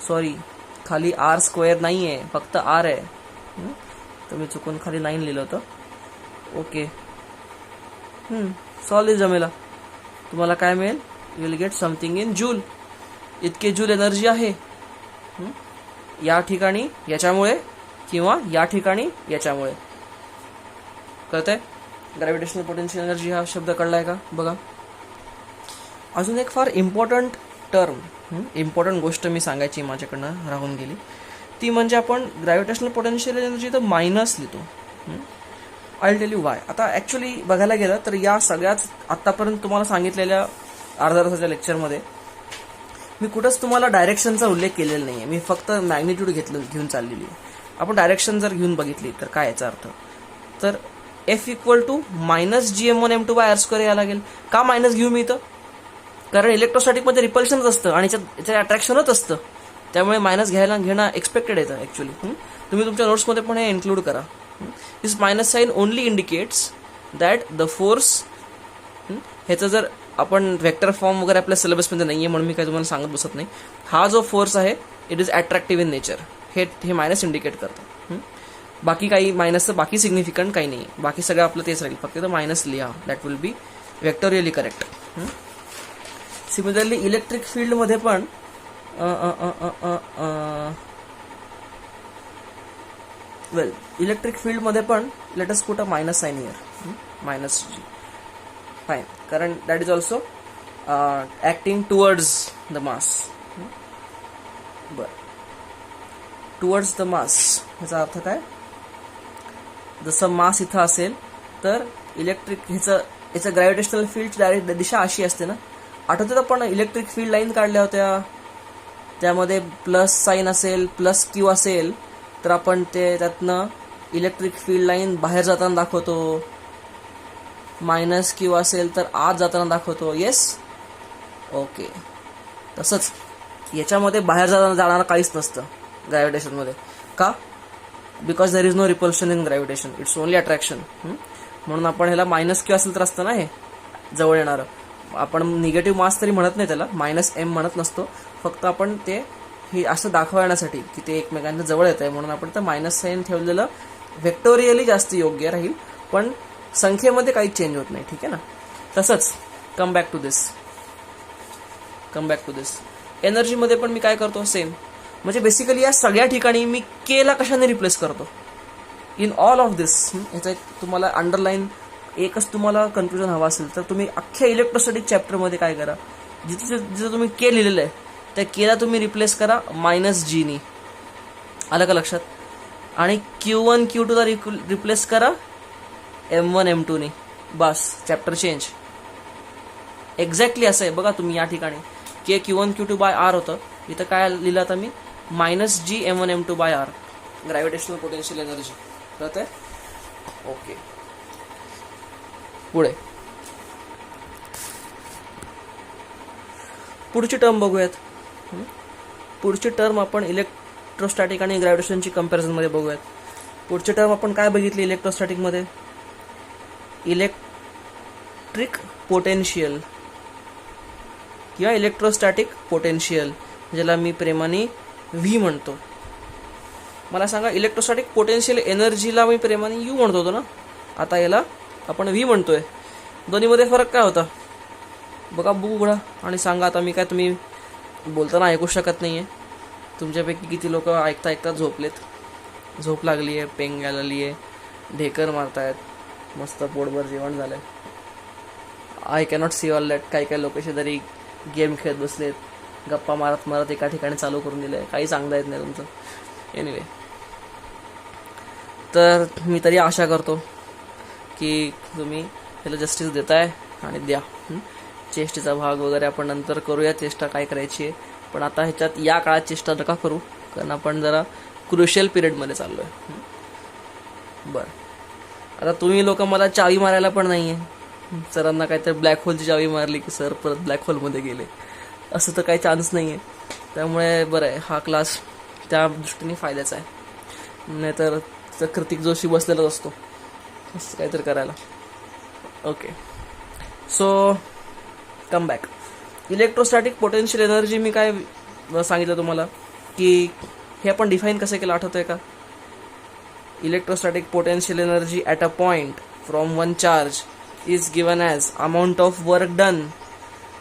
सॉरी, खाली R स्क्वेअर नाही आहे, फक्त R आहे. तर मी चुकून खाली 9 लिहिलं होतं. ओके, सॉल्व जमेला. तुम्हाला काय मिळेल, you will get something in joule. इतके जूल एनर्जी आहे या ठिकाणी याच्यामुळे, किंवा या ठिकाणी याच्यामुळे. कळतंय? ग्रॅव्हिटेशनल पोटेन्शियल एनर्जी हा शब्द कळलाय का बघा. अजून एक फार इम्पॉर्टंट टर्म, इम्पॉर्टंट गोष्ट मी सांगायची माझ्याकडनं राहून गेली, ती म्हणजे आपण ग्रॅव्हिटेशनल पोटेन्शियल एनर्जी तर मायनस लिहितो. I tell you Y. आता ॲक्च्युली बघायला गेलं तर या सगळ्याच आत्तापर्यंत तुम्हाला सांगितलेल्या अर्ध्या तासाच्या लेक्चरमध्ये मी कुठंच तुम्हाला डायरेक्शनचा उल्लेख केलेला नाही आहे. मी फक्त मॅग्निट्यूड घेऊन चाललेली आहे. आपण डायरेक्शन जर घेऊन बघितली तर काय याचा अर्थ, तर F equal to -GM1m2 bye R² यायला लागेल. का मायनस घेऊ मी इथं, कारण इलेक्ट्रोस्टॅटिकमध्ये रिपल्शनच असतं आणि याच्यात अट्रॅक्शनच असतं, त्यामुळे मायनस घेणं एक्सपेक्टेड येतं ॲक्च्युली. तुम्ही तुमच्या नोट्समध्ये पण हे इन्क्लूड करा. This minus sign only indicates that the force, ह्याचं जर आपण वेक्टर फॉर्म वगैरे आपल्या सिलेबसमध्ये नाही आहे म्हणून मी काही तुम्हाला सांगत बसत नाही. हा जो फोर्स आहे it is attractive in nature, हे मायनस इंडिकेट करतं. बाकी काही मायनसचं बाकी सिग्निफिकंट काही नाही, बाकी सगळं आपलं तेच राहील, फक्त मायनस लिहा, that will be vectorially correct. Similarly electric फील्डमध्ये पण इलेक्ट्रिक फील्डमध्ये पण let us put a minus sign here, minus G. Fine, कारण that is also acting towards the mass. बरं, टुवर्ड्स द मास ह्याचा अर्थ काय, जसं मास इथं असेल तर इलेक्ट्रिक ह्याचं ग्रॅव्हिटेशनल फील्डची डायरेक्ट दिशा अशी असते ना. आठवतं आपण इलेक्ट्रिक फील्ड लाईन काढल्या होत्या, त्यामध्ये प्लस साईन असेल, +Q असेल तर आपण ते त्यातनं इलेक्ट्रिक फील्ड लाईन बाहेर जाताना दाखवतो, -Q असेल तर आत जाताना दाखवतो. Yes, okay. तसंच याच्यामध्ये बाहेर जाताना जाणारं काहीच नसतं ग्रॅव्हिटेशनमध्ये. का, because there is no repulsion in gravitation, it's only attraction. म्हणून आपण ह्याला मायनस क्यू असेल तर असतं ना हे जवळ येणारं. आपण निगेटिव्ह मास तरी म्हणत नाही त्याला, -m म्हणत नसतो, फक्त आपण ते हे असं दाखवण्यासाठी की ते एकमेकांच्या जवळ येत आहे म्हणून आपण तर मायनस साईन ठेवलेलं व्हेक्टोरियली जास्त योग्य राहील, पण संख्येमध्ये काहीच चेंज होत नाही. ठीक आहे ना. तसंच कम बॅक टू दिस एनर्जीमध्ये पण मी काय करतो सेम. म्हणजे बेसिकली या सगळ्या ठिकाणी मी के ला कशाने रिप्लेस करतो इन ऑल ऑफ दिस. ह्याचा एक तुम्हाला अंडरलाईन एकच तुम्हाला कन्फ्युजन हवा असेल तर तुम्ही अख्ख्या इलेक्ट्रोस्टॅटिक चॅप्टरमध्ये काय करा, जिथं तुम्ही के लिहिलेलं आहे त्या केला तुम्ही रिप्लेस करा -g नी. आलं का लक्षात. आणि Q1 Q2 ला रिप्लेस करा M1 M2 नी. बस चॅप्टर चेंज. एक्झॅक्टली असं आहे बघा. तुम्ही या ठिकाणी के Q1 Q2 बाय R होतं, इथं काय लिहिलं आता मी -g M1 M2 by R gravitational potential energy. कळत आहे. ओके. पुढची टर्म बघूयात. पुढची टर्म आपण इलेक्ट्रोस्टॅटिक आणि ग्रॅव्हिटेशनची कंपॅरिझनमध्ये बघूयात. पुढची टर्म आपण काय बघितली इलेक्ट्रोस्टॅटिकमध्ये, इलेक्ट्रिक पोटेन्शियल किंवा इलेक्ट्रोस्टॅटिक पोटेन्शियल, ज्याला मी प्रेमाने व्ही म्हणतो. मला सांगा, इलेक्ट्रोस्टॅटिक पोटेन्शियल एनर्जीला मी प्रेमाने यू म्हणतो होतो ना, आता याला आपण व्ही म्हणतोय. दोन्हीमध्ये फरक काय होता बघा, उघडा आणि सांगा. आता मी काय तुम्ही बोलताना ऐकू शकत नाही आहे. तुमच्यापैकी किती लोक ऐकता झोपलेत, झोप लागली आहे, पेंग आलेली आहे, ढेकर मारतायत, मस्त पोटभर जेवण झालंय. I cannot see all that. काही लोक शेजारी गेम खेळत बसलेत, गप्पा मारत एका ठिकाणी चालू करून दिलंय. काही सांगता येत नाही तुमचं. एनिवे, तर मी तरी आशा करतो की तुम्ही ह्याला जस्टिस देताय आणि द्या. चेष्टेचा भाग वगैरे आपण नंतर करूया, चेष्टा काय करायची आहे, पण आता ह्याच्यात या काळात चेष्टा नका करू, कारण आपण जरा क्रुशियल पिरियडमध्ये चाललो आहे. बरं, आता तुम्ही लोक मला चावी मारायला पण नाही आहे. सरांना काहीतरी ब्लॅक होलची चावी मारली की सर परत ब्लॅक होलमध्ये गेले, असं तर काही चान्स नाही आहे. त्यामुळे बरं आहे, हा क्लास त्या दृष्टीने फायद्याचा आहे. नाहीतर कृतिक जोशी बसलेलाच असतो असं काहीतरी करायला. Okay, so come back. Electrostatic potential energy मी काय सांगितलं तुम्हाला की हे आपण डिफाईन कसं केलं आठवतं आहे का. Electrostatic potential energy at a point from one charge is given as amount of work done.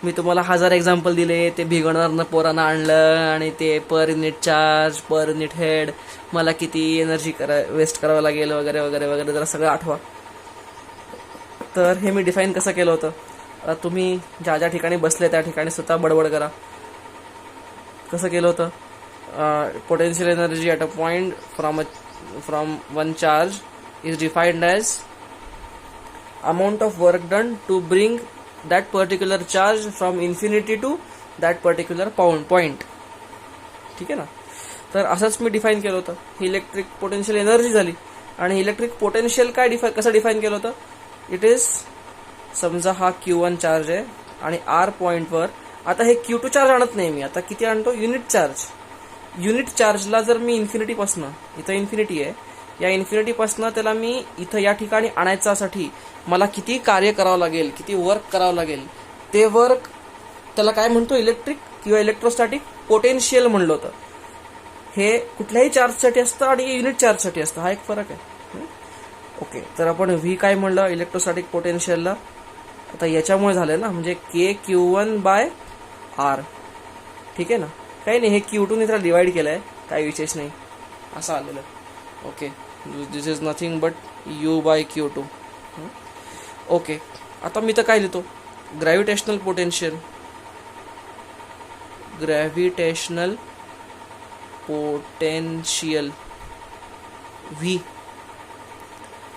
मी तुम्हाला 1000 एक्झाम्पल दिले, ते भिगवणारनं पोरांना आणलं आणि ते पर unit charge, per unit head, मला किती एनर्जी वेस्ट करावं लागेल वगैरे वगैरे वगैरे, जरा सगळं आठवा. तर हे मी डिफाईन कसं केलं होतं. तुम्ही ज्या ज्या ठिकाणी बसले त्या ठिकाणी स्वतः बडबड करा. कसं केलं होतं. Potential energy at a point from one charge is defined as amount of work done to bring that particular charge from infinity to that particular point. ठीक आहे ना. तर असंच मी डिफाईन केलं होतं. ही इलेक्ट्रिक पोटेन्शियल एनर्जी झाली. आणि इलेक्ट्रिक पोटेन्शियल काय कसं डिफाईन केलं होतं. इट इज, समजा हा Q1 चार्ज आहे आणि R पॉईंटवर, आता हे Q2 चार्ज आणत नाही मी, आता किती आणतो, युनिट चार्ज. युनिट चार्जला जर मी इन्फिनिटीपासनं, इथं इन्फिनिटी आहे, या इन्फिनिटीपासनं त्याला मी इथं या ठिकाणी आणायच्यासाठी मला किती कार्य करावं लागेल, किती वर्क करावं लागेल, ते वर्क त्याला काय म्हणतो, इलेक्ट्रिक किंवा इलेक्ट्रोस्टॅटिक पोटेन्शियल म्हणलं होतं. हे कुठल्याही चार्जसाठी असतं आणि युनिट चार्जसाठी असतं, हा एक फरक आहे. ओके, तर आपण व्ही काय म्हणलं इलेक्ट्रोस्टॅटिक पोटेन्शियलला. आता याच्यामुळे झालं ना, म्हणजे KQ1 बाय R. ठीक आहे ना. काही नाही, हे Q2 ने त्याला डिवाइड केलं आहे, काही विशेष नाही, असं आलेलं. Okay, this is nothing but U by Q2. Okay, आता मी तर काय लिहितो, gravitational potential. Gravitational potential V,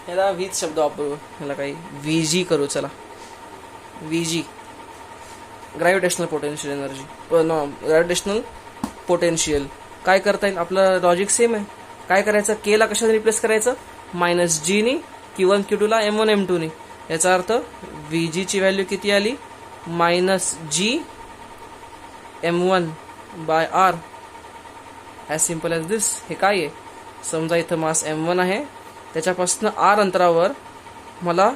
ह्याला व्हीच शब्द वापरू, ह्याला काही VG करू. चला, VG gravitational potential energy, gravitational potential. काय करता येईल, आपलं लॉजिक सेम आहे. काय करायचं, के ला कशाने रिप्लेस करायचं, -g नी, Q1 Q2 ला M1 M2 नी. याचा अर्थ VG ची व्हॅल्यू किती आली, -g M1 by R. As simple as this. हे काय आहे, समजा इथं मास m1 आहे, त्याच्यापासून r अंतरावर मला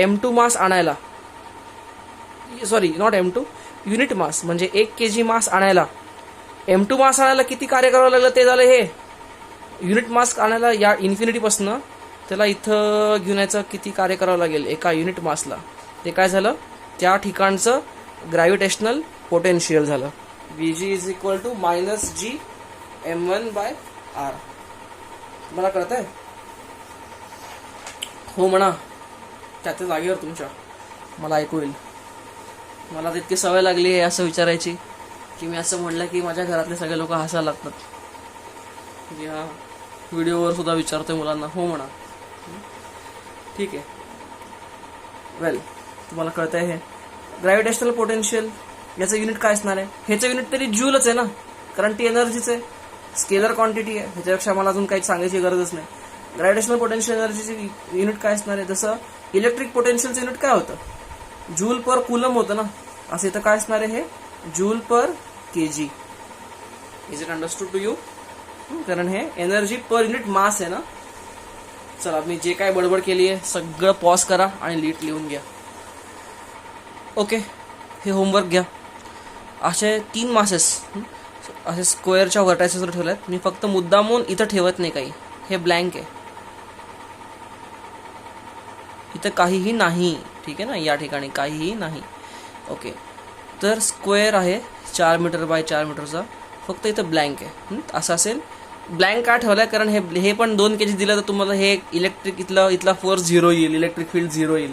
m2 मास आणायला, सॉरी नॉट m2, युनिट मास म्हणजे 1 kg मास आणायला, m2 मास आणायला किती कार्य करावं लागलं ते झालं हे. युनिट मास आणायला या इन्फिनिटीपासून त्याला इथं घेऊन यायचं किती कार्य करावं लागेल एका युनिट मासला, ते काय झालं, त्या ठिकाणचं ग्रॅव्हिटेशनल पोटेन्शियल झालं. Vg is equal to -g m1/r. मला कळतंय? हो म्हणा त्या जागेवर तुमच्या, मला ऐकू येईल. मला तितकी सवय लागली आहे असं विचारायची की मी असं म्हणलं की माझ्या घरातले सगळे लोक हसायला लागतात. म्हणजे हा व्हिडिओवर सुद्धा विचारतोय मुलांना. हो म्हणा. ठीक आहे. वेल, तुम्हाला कळतंय हे ग्रॅव्हिटेशनल पोटेन्शियल याचं युनिट काय असणार आहे. ह्याचं युनिट तरी ज्यूलच आहे ना, कारण ती एनर्जीच आहे, स्केलर क्वांटिटी आहे. ह्याच्यापेक्षा मला अजून काही सांगायची गरजच नाही. ग्रॅव्हिटेशनल पोटेन्शियल एनर्जीचे युनिट काय असणार आहे, जसं इलेक्ट्रिक पोटेन्शियलचं युनिट काय होतं, जूल पर कुलम होतं ना, असं इथं काय असणार आहे, हे joule per kg. Is it understood to you? कारण हे एनर्जी पर युनिट मास आहे ना. चला, मी जे काय बडबड केली आहे सगळं पॉज करा आणि लीट लिहून घ्या. ओके, हे होमवर्क घ्या. असे 3 मासेस असे स्क्वेअरच्या व्हर्टायसेसवर ठेवल्यात. मी फक्त मुद्दामून इथं ठेवत नाही काही, हे ब्लँक आहे, इथं काहीही नाही. ठीक आहे ना, या ठिकाणी काहीही नाही. ओके, तर स्क्वेअर आहे 4 मीटर बाय 4 मीटरचा, फक्त इथं ब्लँक आहे. असं असेल. ब्लँक का ठेवलाय, कारण हे पण 2 kg दिलं तर तुम्हाला हे इलेक्ट्रिक इथला फोर्स 0 येईल, इलेक्ट्रिक फील्ड 0 येईल.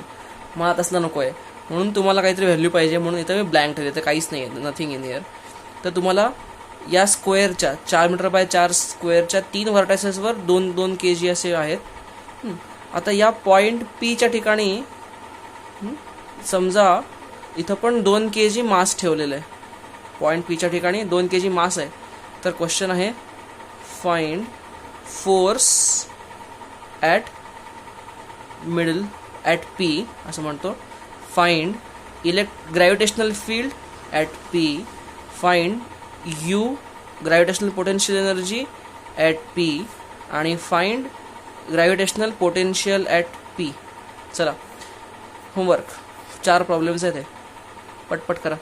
मला तसलं नको आहे, म्हणून तुम्हाला काहीतरी व्हॅल्यू पाहिजे, म्हणून इथं मी ब्लँक ठेवले. तर काहीच नाही आहे, नथिंग इन हिअर. तर तुम्हाला या स्क्वेअरच्या 4 मीटर बाय 4 स्क्वेअरच्या 3 व्हर्टायसेसवर 2 kg असे आहेत. आता या पॉइंट Pच्या ठिकाणी समजा इथं पण 2 kg मास ठेवलेलं आहे. पॉइंट Pच्या ठिकाणी 2 kg मास आहे. तर क्वेश्चन आहे, find force at middle at P असं म्हणतो. Find gravitational field at P. Find U gravitational potential energy at P आणि find gravitational potential at P. चला, होमवर्क 4 प्रॉब्लेम्स आहेत, हे पटपट करा.